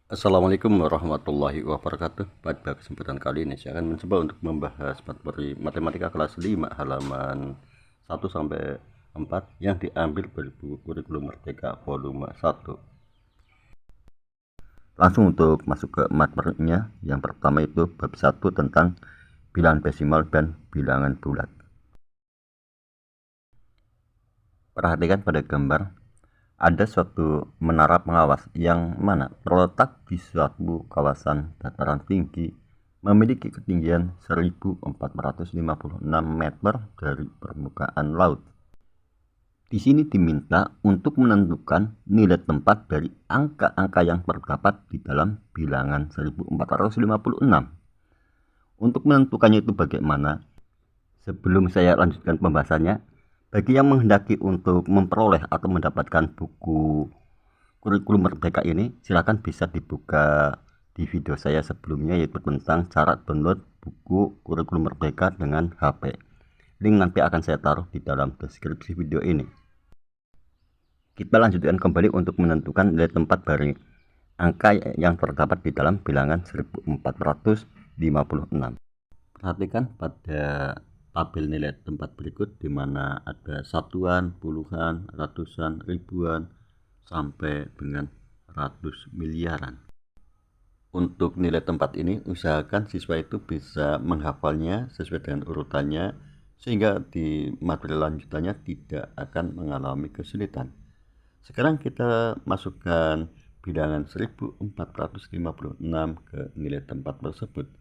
Assalamualaikum warahmatullahi wabarakatuh. Pada kesempatan kali ini saya akan mencoba untuk membahas materi matematika kelas 5 halaman 1 sampai 4 yang diambil dari buku Kurikulum Merdeka volume 1. Langsung untuk masuk ke materinya. Yang pertama itu bab 1 tentang bilangan desimal dan bilangan bulat. Perhatikan pada gambar. Ada suatu menara pengawas yang mana terletak di suatu kawasan dataran tinggi memiliki ketinggian 1456 meter dari permukaan laut. Di sini diminta untuk menentukan nilai tempat dari angka-angka yang terdapat di dalam bilangan 1456. Untuk menentukannya itu bagaimana? Sebelum saya lanjutkan pembahasannya, bagi yang menghendaki untuk memperoleh atau mendapatkan buku Kurikulum Merdeka ini, silakan bisa dibuka di video saya sebelumnya, yaitu tentang cara download buku Kurikulum Merdeka dengan HP. Link nanti akan saya taruh di dalam deskripsi video ini. Kita lanjutkan kembali untuk menentukan nilai tempat dari angka yang terdapat di dalam bilangan 1456. Perhatikan pada tabel nilai tempat berikut, di mana ada satuan, puluhan, ratusan, ribuan, sampai dengan ratus miliaran. Untuk nilai tempat ini, usahakan siswa itu bisa menghafalnya sesuai dengan urutannya, sehingga di materi lanjutannya tidak akan mengalami kesulitan. Sekarang kita masukkan bilangan 1456 ke nilai tempat tersebut.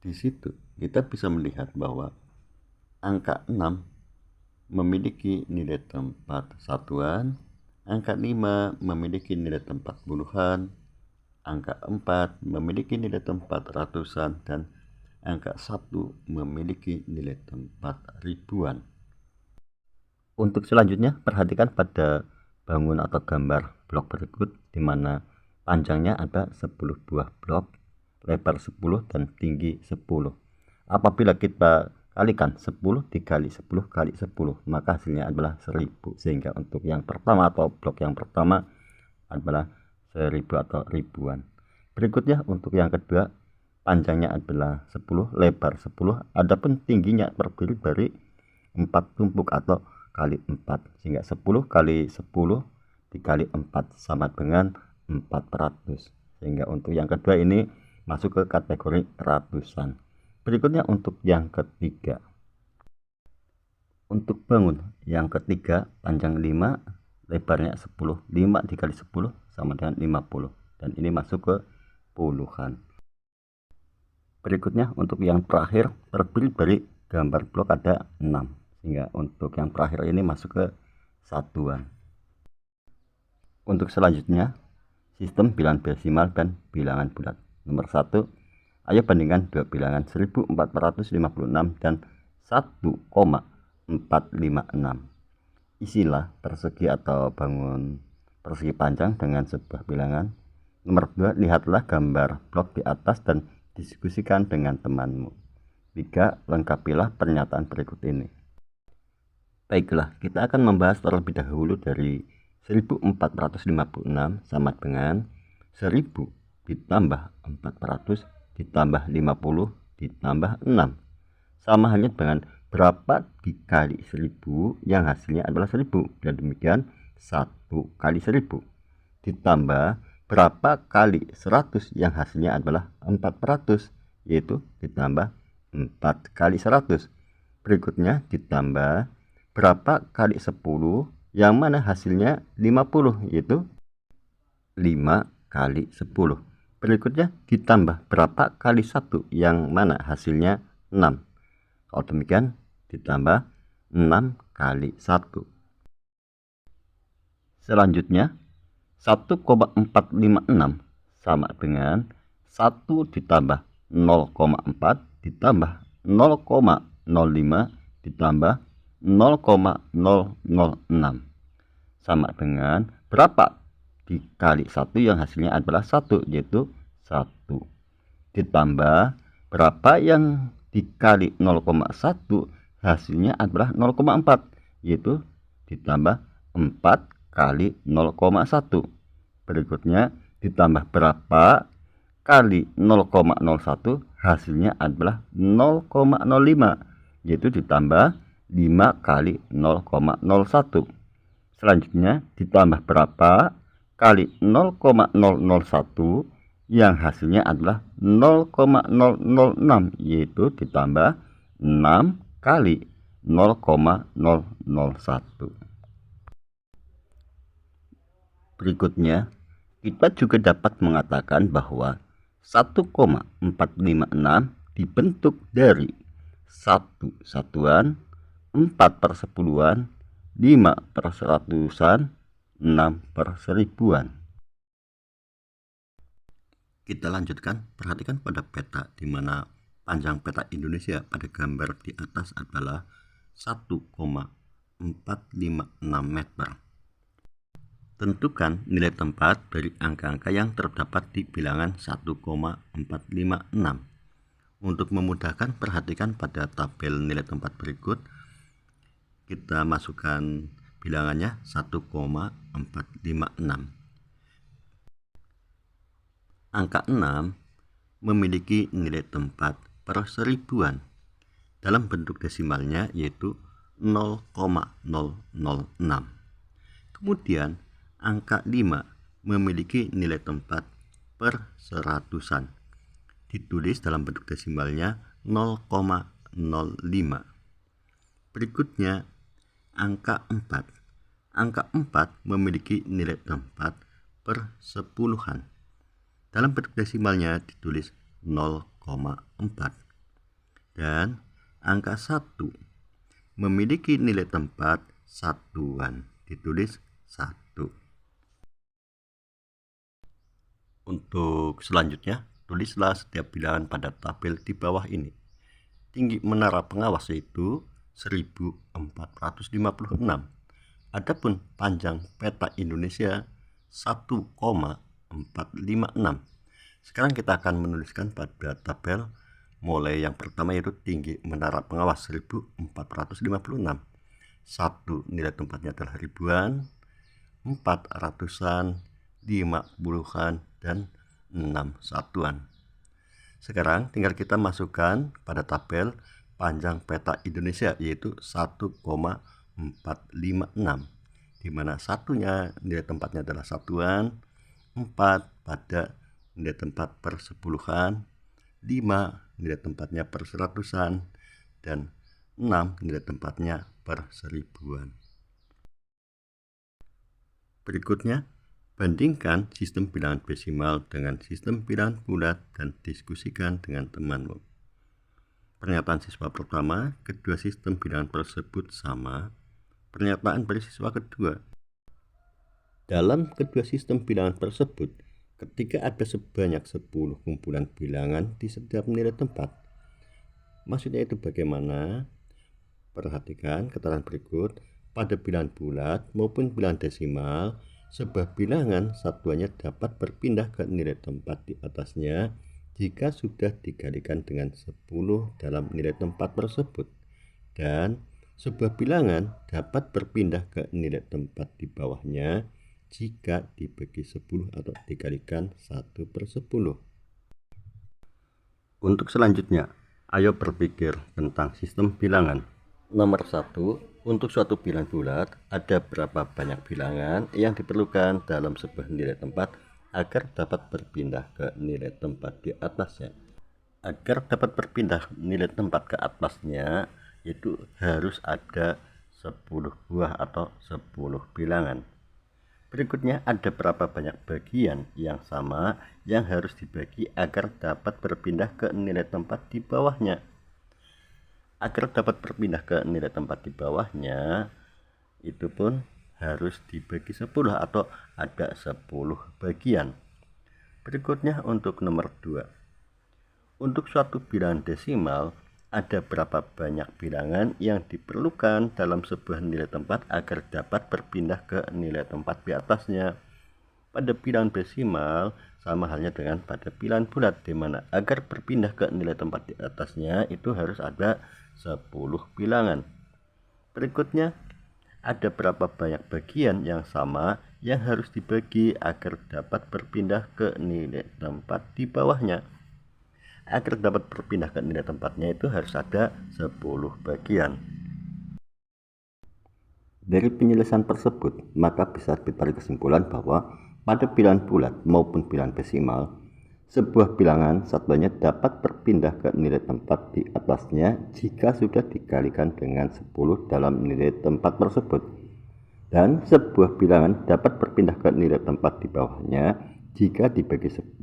Di situ kita bisa melihat bahwa angka 6 memiliki nilai tempat satuan, angka 5 memiliki nilai tempat puluhan, angka 4 memiliki nilai tempat ratusan, dan angka 1 memiliki nilai tempat ribuan. Untuk selanjutnya, perhatikan pada bangun atau gambar blok berikut, di mana panjangnya ada 10 buah blok, lebar 10 dan tinggi 10. Apabila kita kalikan 10 dikali 10 kali 10, maka hasilnya adalah 1000. Sehingga untuk yang pertama atau blok yang pertama adalah 1000 atau ribuan. Berikutnya untuk yang kedua, panjangnya adalah 10, lebar 10, adapun tingginya terdiri dari 4 tumpuk atau kali 4, sehingga 10 kali 10 dikali 4 sama dengan 400. Sehingga untuk yang kedua ini masuk ke kategori ratusan. Berikutnya untuk yang ketiga. Untuk bangun yang ketiga, panjang 5, lebarnya 10. 5 dikali 10 sama dengan 50. Dan ini masuk ke puluhan. Berikutnya untuk yang terakhir, terdiri dari gambar blok ada 6. Sehingga untuk yang terakhir ini masuk ke satuan. Untuk selanjutnya, sistem bilangan desimal dan bilangan bulat. Nomor 1, ayo bandingkan dua bilangan 1456 dan 1,456. Isilah persegi atau bangun persegi panjang dengan sebuah bilangan. Nomor 2, lihatlah gambar blok di atas dan diskusikan dengan temanmu. 3, lengkapilah pernyataan berikut ini. Baiklah, kita akan membahas terlebih dahulu dari 1456 sama dengan 1000 ditambah 400 ditambah 50 ditambah 6. Sama halnya dengan berapa dikali 1000 yang hasilnya adalah 10. Dan demikian 1 kali 1000 ditambah berapa kali 100 yang hasilnya adalah 400, yaitu ditambah 4 kali 100. Berikutnya ditambah berapa kali 10 yang mana hasilnya 50, yaitu 5 kali 10. Berikutnya ditambah berapa kali 1 yang mana hasilnya 6. Kalau demikian ditambah 6 kali 1. Selanjutnya 1,456 sama dengan 1 ditambah 0,4 ditambah 0,05 ditambah 0,006 sama dengan berapa dikali 1 yang hasilnya adalah 1, yaitu 1 ditambah berapa yang dikali 0,1 hasilnya adalah 0,4, yaitu ditambah 4 kali 0,1. Berikutnya ditambah berapa kali 0,01 hasilnya adalah 0,05, yaitu ditambah 5 kali 0,01. Selanjutnya ditambah berapa kali 0,001 yang hasilnya adalah 0,006, yaitu ditambah 6 kali 0,001. Berikutnya, kita juga dapat mengatakan bahwa 1,456 dibentuk dari 1 satuan, 4 per sepuluhan, 5 per seratusan, 6 per seribuan. Kita lanjutkan, perhatikan pada peta di mana panjang peta Indonesia pada gambar di atas adalah 1,456 meter. Tentukan nilai tempat dari angka-angka yang terdapat di bilangan 1,456. Untuk memudahkan, perhatikan pada tabel nilai tempat berikut. Kita masukkan bilangannya 1,456. Angka 6 memiliki nilai tempat per seribuan dalam bentuk desimalnya, yaitu 0,006. Kemudian angka 5 memiliki nilai tempat per seratusan, ditulis dalam bentuk desimalnya 0,05. Berikutnya angka 4. Angka 4 memiliki nilai tempat per sepuluhan, dalam bentuk desimalnya ditulis 0,4. Dan angka 1 memiliki nilai tempat satuan, ditulis 1. Untuk selanjutnya, tulislah setiap bilangan pada tabel di bawah ini. Tinggi menara pengawas yaitu 1456. Adapun panjang peta Indonesia 1,456. Sekarang kita akan menuliskan pada tabel, mulai yang pertama yaitu tinggi menara pengawas 1456. 1 nilai tempatnya adalah ribuan, 4 ratusan, 5 puluhan, dan 6 satuan. Sekarang tinggal kita masukkan pada tabel panjang peta Indonesia yaitu 1,456, di mana satunya nilai tempatnya adalah satuan, 4 pada nilai tempat per sepuluhan, 5 nilai tempatnya per seratusan, dan 6 nilai tempatnya per seribuan. Berikutnya, bandingkan sistem bilangan desimal dengan sistem bilangan bulat dan diskusikan dengan temanmu. Pernyataan siswa pertama, kedua sistem bilangan tersebut sama. Pernyataan dari siswa kedua, dalam kedua sistem bilangan tersebut, ketika ada sebanyak 10 kumpulan bilangan di setiap nilai tempat. Maksudnya itu bagaimana? Perhatikan keterangan berikut. Pada bilangan bulat maupun bilangan desimal, sebuah bilangan satuannya dapat berpindah ke nilai tempat di atasnya jika sudah dikalikan dengan 10 dalam nilai tempat tersebut. Dan sebuah bilangan dapat berpindah ke nilai tempat di bawahnya jika dibagi 10 atau dikalikan 1 per 10. Untuk selanjutnya, ayo berpikir tentang sistem bilangan. Nomor 1, untuk suatu bilangan bulat, ada berapa banyak bilangan yang diperlukan dalam sebuah nilai tempat agar dapat berpindah ke nilai tempat di atasnya. Agar dapat berpindah nilai tempat ke atasnya, itu harus ada 10 buah atau 10 bilangan. Berikutnya, ada berapa banyak bagian yang sama yang harus dibagi agar dapat berpindah ke nilai tempat di bawahnya. Agar dapat berpindah ke nilai tempat di bawahnya, itu pun harus dibagi 10 atau ada 10 bagian. Berikutnya untuk nomor 2. Untuk suatu bilangan desimal, ada berapa banyak bilangan yang diperlukan dalam sebuah nilai tempat agar dapat berpindah ke nilai tempat di atasnya. Pada bilangan desimal sama halnya dengan pada bilangan bulat, di mana agar berpindah ke nilai tempat di atasnya itu harus ada 10 bilangan. Berikutnya, Ada berapa banyak bagian yang sama yang harus dibagi agar dapat berpindah ke nilai tempat di bawahnya. Agar dapat berpindah ke nilai tempatnya itu harus ada 10 bagian. Dari penjelasan tersebut, maka bisa ditarik kesimpulan bahwa pada bilangan bulat maupun bilangan desimal, sebuah bilangan satuannya dapat berpindah ke nilai tempat di atasnya jika sudah dikalikan dengan 10 dalam nilai tempat tersebut. Dan sebuah bilangan dapat berpindah ke nilai tempat di bawahnya jika dibagi 10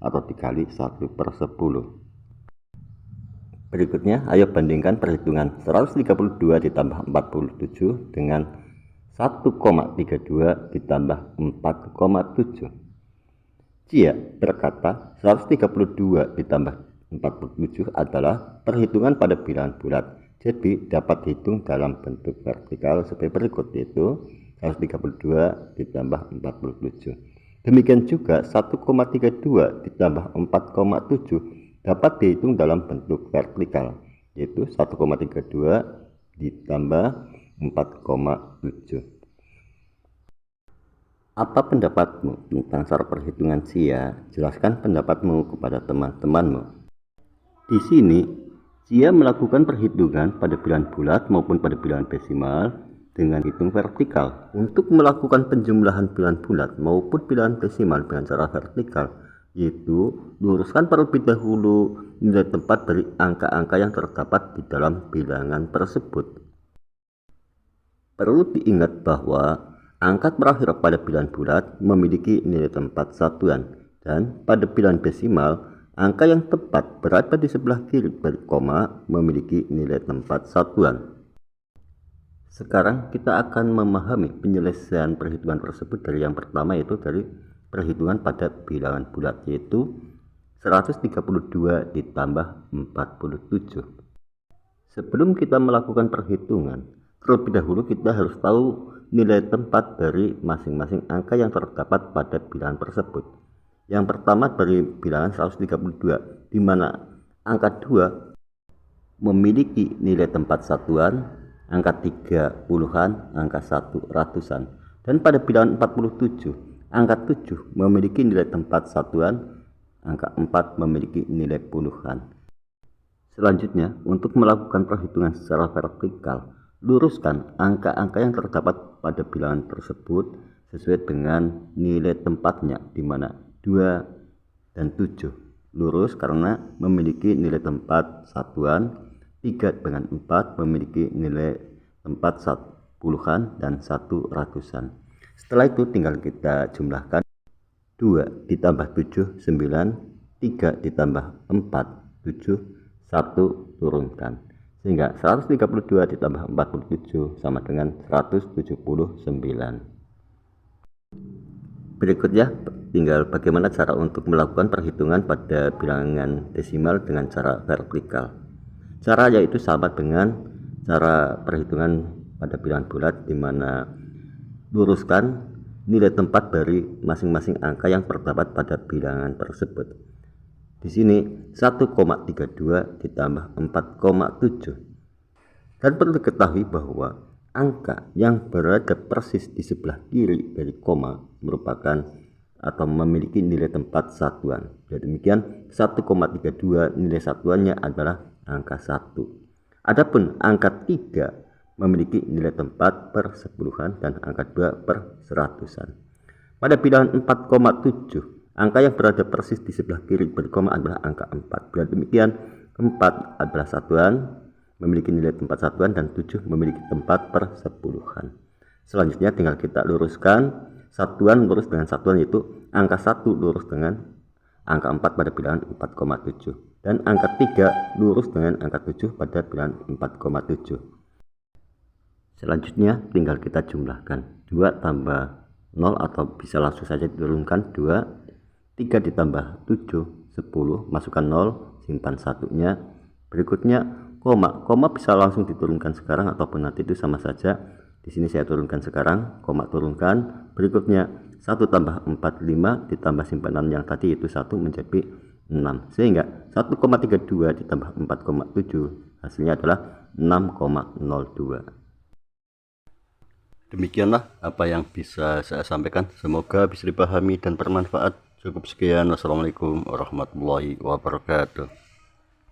atau dikali 1/10. Berikutnya, ayo bandingkan perhitungan 132 ditambah 47 dengan 1,32 ditambah 4,7. Cia berkata 132 ditambah 47 adalah perhitungan pada bilangan bulat. Jadi dapat dihitung dalam bentuk vertikal sebagai berikut, yaitu 132 ditambah 47. Demikian juga 1,32 ditambah 4,7 dapat dihitung dalam bentuk vertikal, yaitu 1,32 ditambah 4,7. Apa pendapatmu tentang cara perhitungan Cia? Jelaskan pendapatmu kepada teman-temanmu. Di sini, Cia melakukan perhitungan pada bilangan bulat maupun pada bilangan desimal dengan hitung vertikal. Untuk melakukan penjumlahan bilangan bulat maupun bilangan desimal dengan cara vertikal, yaitu luruskan terlebih dahulu nilai tempat dari angka-angka yang terdapat di dalam bilangan tersebut. Perlu diingat bahwa angka terakhir pada bilangan bulat memiliki nilai tempat satuan, dan pada bilangan desimal, angka yang tepat berada di sebelah kiri dari koma memiliki nilai tempat satuan. Sekarang kita akan memahami penyelesaian perhitungan tersebut dari yang pertama, yaitu dari perhitungan pada bilangan bulat, yaitu 132 ditambah 47. Sebelum kita melakukan perhitungan, terlebih dahulu kita harus tahu nilai tempat dari masing-masing angka yang terdapat pada bilangan tersebut. Yang pertama dari bilangan 132, di mana angka 2 memiliki nilai tempat satuan, angka 3 puluhan, angka 1 ratusan. Dan pada bilangan 47, angka 7 memiliki nilai tempat satuan, angka 4 memiliki nilai puluhan. Selanjutnya, untuk melakukan perhitungan secara vertikal, luruskan angka-angka yang terdapat pada bilangan tersebut sesuai dengan nilai tempatnya, di mana 2 dan 7 lurus karena memiliki nilai tempat satuan, 3 dengan 4 memiliki nilai tempat puluhan dan 1 ratusan. Setelah itu tinggal kita jumlahkan. 2 ditambah 7 9, 3 ditambah 4 7, 1 turunkan, sehingga 132 ditambah 47 sama dengan 179. Berikutnya, tinggal bagaimana cara untuk melakukan perhitungan pada bilangan desimal dengan cara vertikal. Cara yaitu sama dengan cara perhitungan pada bilangan bulat, di mana luruskan nilai tempat dari masing-masing angka yang terdapat pada bilangan tersebut. Di sini 1,32 ditambah 4,7. Dan perlu diketahui bahwa angka yang berada persis di sebelah kiri dari koma merupakan atau memiliki nilai tempat satuan. Dan demikian 1,32 nilai satuannya adalah angka 1. Adapun angka 3 memiliki nilai tempat per sepuluhan dan angka 2 per seratusan. Pada bilangan 4,7, angka yang berada persis di sebelah kiri dari koma adalah angka 4. Bila demikian, 4 adalah satuan, memiliki nilai tempat satuan, dan 7 memiliki tempat per sepuluhan. Selanjutnya tinggal kita luruskan satuan lurus dengan satuan, yaitu angka 1 lurus dengan angka 4 pada bilangan 4,7 dan angka 3 lurus dengan angka 7 pada bilangan 4,7. Selanjutnya tinggal kita jumlahkan. 2 tambah 0 atau bisa langsung saja diturunkan 2, 3 ditambah 7 10, masukkan 0, simpan satunya. Berikutnya koma bisa langsung diturunkan sekarang ataupun nanti, itu sama saja. Di sini saya turunkan sekarang, koma turunkan. Berikutnya 1 tambah 4 5 ditambah simpanan yang tadi itu 1 menjadi 6, sehingga 1,32 ditambah 4,7 hasilnya adalah 6,02. Demikianlah apa yang bisa saya sampaikan, semoga bisa dipahami dan bermanfaat. Cukup sekian, wassalamualaikum warahmatullahi wabarakatuh.